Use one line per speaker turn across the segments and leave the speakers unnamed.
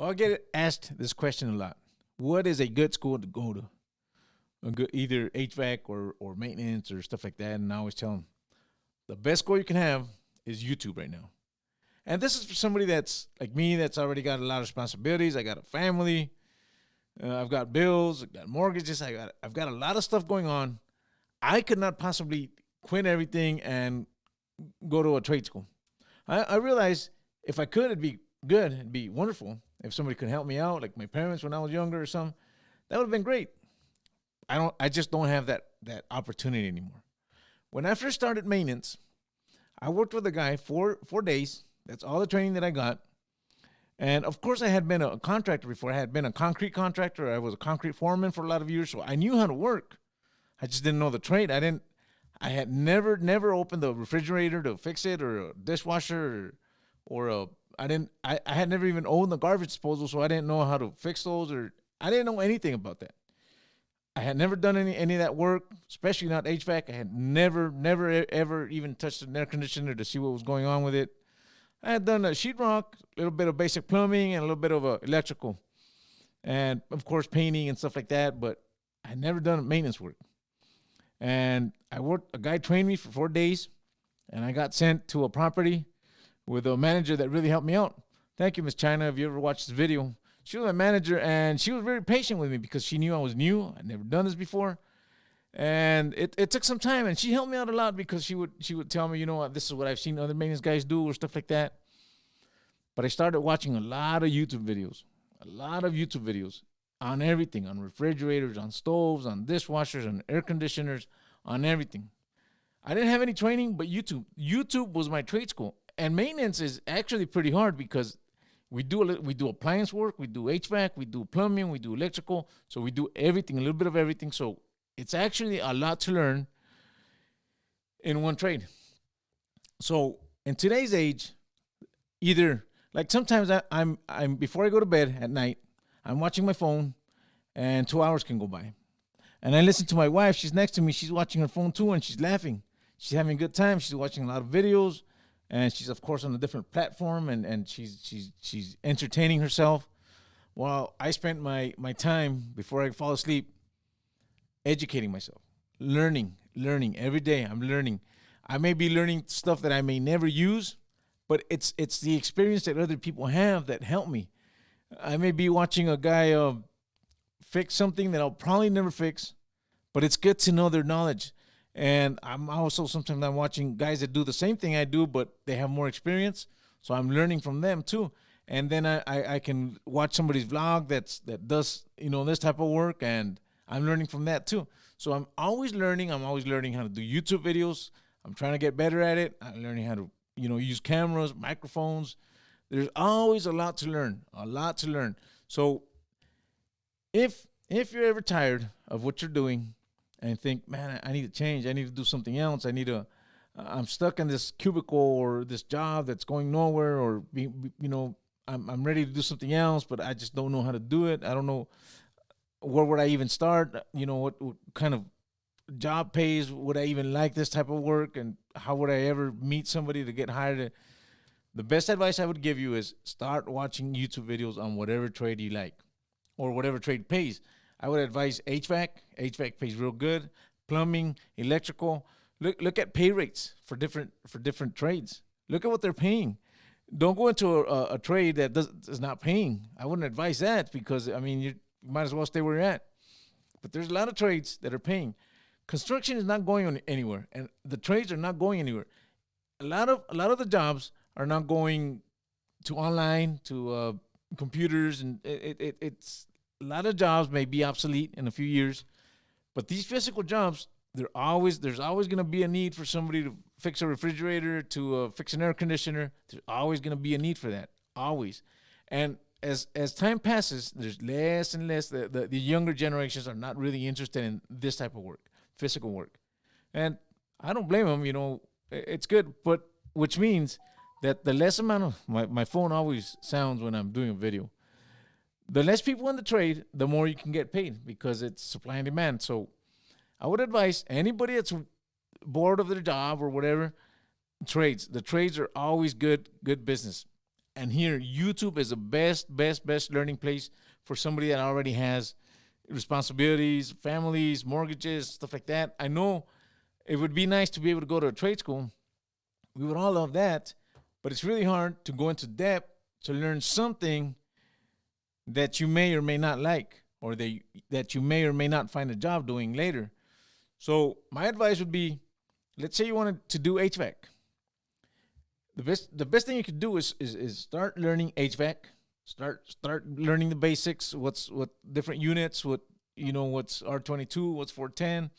Well, I get asked this question a lot. What is a good school to go to? A good, either HVAC or maintenance or stuff like that. And I always tell them the best school you can have is YouTube right now. And this is for somebody that's like me, that's already got a lot of responsibilities. I got a family. I've got bills. I've got mortgages. I've got a lot of stuff going on. I could not possibly quit everything and go to a trade school. I realized if I could, it'd be good. It'd be wonderful if somebody could help me out, like my parents when I was younger or something. That would have been great. I just don't have that opportunity anymore. When I first started maintenance, I worked with a guy 4 days. That's all the training that I got. And of course, I had been a contractor before. I had been a concrete contractor. I was a concrete foreman for a lot of years, so I knew how to work. I just didn't know the trade. I had never opened the refrigerator to fix it, or a dishwasher, I had never even owned the garbage disposal, so I didn't know how to fix those, or I didn't know anything about that. I had never done any of that work, especially not HVAC. I had never ever even touched an air conditioner to see what was going on with it. I had done a sheetrock, a little bit of basic plumbing, and a little bit of electrical, and of course painting and stuff like that. But I had never done maintenance work. And a guy trained me for 4 days, and I got sent to a property with a manager that really helped me out. Thank you, Miss China. If you ever watched this video, she was my manager, and she was very patient with me because she knew I was new. I'd never done this before. And it took some time, and she helped me out a lot because she would tell me, you know what, this is what I've seen other maintenance guys do or stuff like that. But I started watching a lot of YouTube videos on everything, on refrigerators, on stoves, on dishwashers, on air conditioners, on everything. I didn't have any training, but YouTube was my trade school. And maintenance is actually pretty hard because we do appliance work, we do HVAC, we do plumbing, we do electrical. So we do everything, a little bit of everything. So it's actually a lot to learn in one trade. So in today's age, either like sometimes I'm before I go to bed at night, I'm watching my phone, and 2 hours can go by. And I listen to my wife. She's next to me. She's watching her phone too, and she's laughing. She's having a good time. She's watching a lot of videos, and she's of course on a different platform, and she's entertaining herself. While I spent my time before I fall asleep educating myself, learning every day. I'm learning. I may be learning stuff that I may never use, but it's the experience that other people have that help me. I may be watching a guy fix something that I'll probably never fix, but it's good to know their knowledge. And I'm watching guys that do the same thing I do, but they have more experience, so I'm learning from them too. And then I can watch somebody's vlog that does this type of work, and I'm learning from that too. So I'm always learning. I'm always learning how to do YouTube videos. I'm trying to get better at it. I'm learning how to use cameras, microphones. There's always a lot to learn, So if you're ever tired of what you're doing and think, man, I need to change, I need to do something else, I'm stuck in this cubicle or this job that's going nowhere, or I'm ready to do something else, but I just don't know how to do it. I don't know where would I even start. What kind of job pays? Would I even like this type of work? And how would I ever meet somebody to get hired? The best advice I would give you is start watching YouTube videos on whatever trade you like or whatever trade pays. I would advise HVAC. HVAC pays real good. Plumbing, electrical. Look at pay rates for different trades. Look at what they're paying. Don't go into a trade that is not paying. I wouldn't advise that because, you might as well stay where you're at. But there's a lot of trades that are paying. Construction is not going anywhere, and the trades are not going anywhere. A lot of the jobs are not going to online, to computers, and it's a lot of jobs may be obsolete in a few years, but these physical jobs, there's always going to be a need for somebody to fix a refrigerator, to fix an air conditioner. There's always going to be a need for that, always. And as time passes, there's less and less. The younger generations are not really interested in this type of work, physical work, and I don't blame them. It's good, but which means that the less amount of my phone always sounds when I'm doing a video. The less people in the trade, the more you can get paid because it's supply and demand. So I would advise anybody that's bored of their job or whatever, the trades are always good business. And here, YouTube is the best learning place for somebody that already has responsibilities, families, mortgages, stuff like that. I know it would be nice to be able to go to a trade school. We would all love that, but it's really hard to go into depth to learn something that you may or may not like, or that you may or may not find a job doing later. So my advice would be, let's say you wanted to do HVAC. The best thing you could do is start learning HVAC. Start learning the basics. What different units? What's R22? What's 410?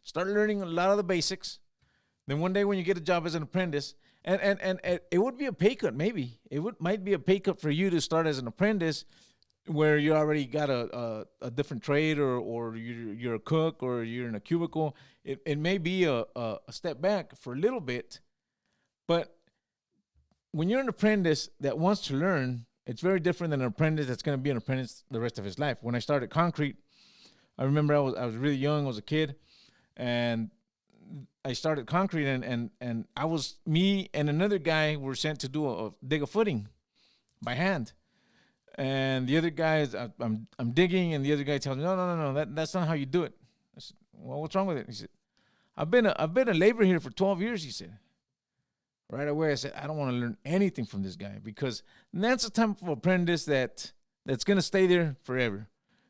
Start learning a lot of the basics. Then one day when you get a job as an apprentice, and it would be a pay cut. Maybe might be a pay cut for you to start as an apprentice, where you already got a different trade, or you're a cook, or you're in a cubicle. It may be a step back for a little bit, but when you're an apprentice that wants to learn, it's very different than an apprentice that's going to be an apprentice the rest of his life. When I started concrete, I remember I was really young. I was a kid, and I started concrete, and me and another guy were sent to dig a footing by hand. And the other guy I'm digging, and the other guy tells me, no, that's not how you do it. I said, well, what's wrong with it? He said, I've been a laborer here for 12 years. He said. Right away, I said, I don't want to learn anything from this guy, because that's the type of apprentice that's going to stay there forever.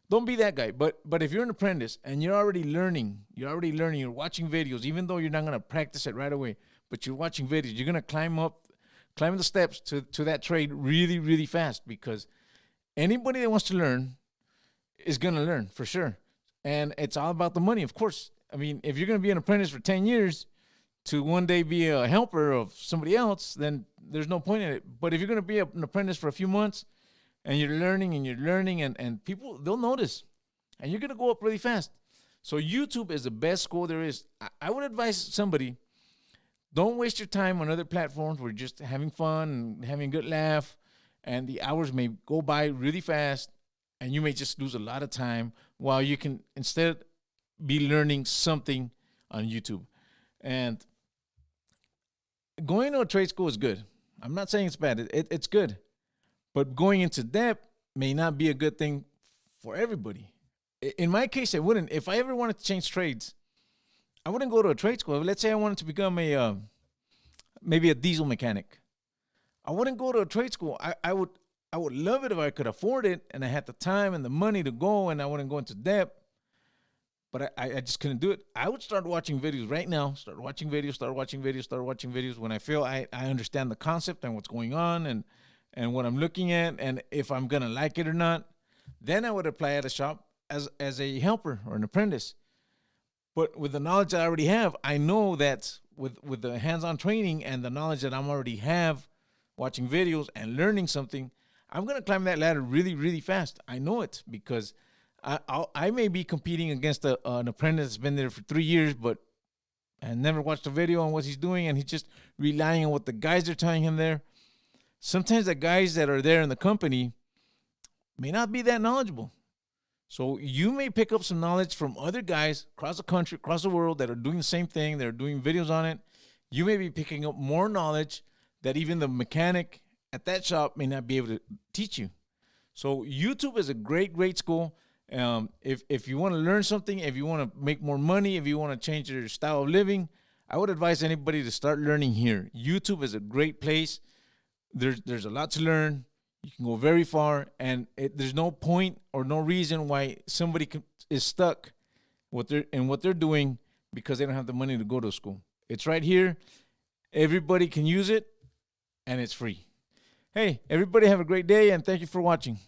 Don't be that guy. But if you're an apprentice and you're already learning, you're watching videos, even though you're not going to practice it right away, but you're watching videos, you're going to climb the steps to that trade really, really fast, because anybody that wants to learn is going to learn for sure. And it's all about the money, of course. I mean, if you're going to be an apprentice for 10 years, to one day be a helper of somebody else, then there's no point in it. But if you're going to be an apprentice for a few months, and you're learning and people, they'll notice, and you're going to go up really fast. So YouTube is the best school there is. I would advise somebody, don't waste your time on other platforms where you're just having fun and having a good laugh, and the hours may go by really fast, and you may just lose a lot of time, while you can instead be learning something on YouTube. And going to a trade school is good. I'm not saying it's bad. It's good. But going into depth may not be a good thing for everybody. In my case, I wouldn't. If I ever wanted to change trades, I wouldn't go to a trade school. Let's say I wanted to become maybe a diesel mechanic. I wouldn't go to a trade school. I would love it if I could afford it and I had the time and the money to go, and I wouldn't go into depth. But I just couldn't do it. I would start watching videos right now. Start watching videos when I feel I understand the concept and what's going on and what I'm looking at, and if I'm going to like it or not. Then I would apply at a shop as a helper or an apprentice. But with the knowledge that I already have, I know that with the hands-on training and the knowledge that I'm already have, watching videos and learning something, I'm going to climb that ladder really, really fast. I know it, because I may be competing against an apprentice that's been there for 3 years, but and never watched a video on what he's doing, and he's just relying on what the guys are telling him there. Sometimes the guys that are there in the company may not be that knowledgeable. So you may pick up some knowledge from other guys across the country, across the world, that are doing the same thing. They're doing videos on it. You may be picking up more knowledge that even the mechanic at that shop may not be able to teach you. So YouTube is a great school. If you want to learn something, if you want to make more money, if you want to change your style of living, I would advise anybody to start learning here. YouTube is a great place. There's a lot to learn. You can go very far, and there's no point or no reason why somebody is stuck in what they're doing because they don't have the money to go to school. It's right here. Everybody can use it, and it's free. Hey, everybody have a great day, and thank you for watching.